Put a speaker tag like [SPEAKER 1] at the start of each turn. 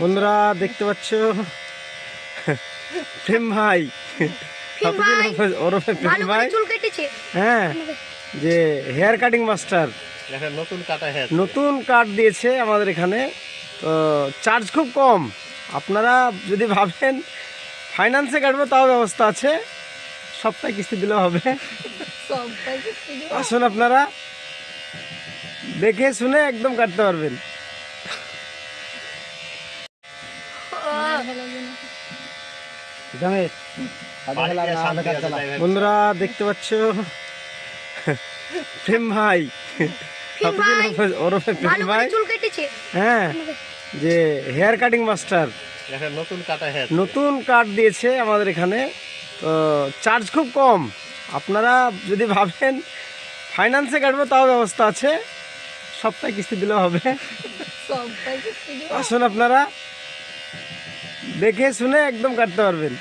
[SPEAKER 1] বন্ধুরা দেখতে পাচ্ছ প্রেম ভাই, ওরফে প্রেম ভাই, হ্যাঁ, যে হেয়ার কাটিং মাস্টার নতুন কাট দিয়েছে আমাদের এখানে। তো চার্জ খুব কম, আপনারা যদি ভাবেন ফাইন্যান্সে কাটবো তাও ব্যবস্থা আছে, সপ্তাহে কিস্তি দিলেও হবে। আসুন, আপনারা দেখে শুনে একদম কাটতে পারবেন। বন্ধুরা দেখতে পাচ্ছ প্রেম ভাই, ওরফে প্রেম ভাই, হ্যাঁ, যে হেয়ার কাটিং মাস্টার নতুন কাট দিয়েছে আমাদের এখানে। তো চার্জ খুব কম, আপনারা যদি ভাবেন ফাইন্যান্সে কাটবো তাও ব্যবস্থা আছে, সপ্তাহে কিস্তি দিলেও হবে। আসুন, আপনারা দেখে শুনে একদম কাটতে পারবেন।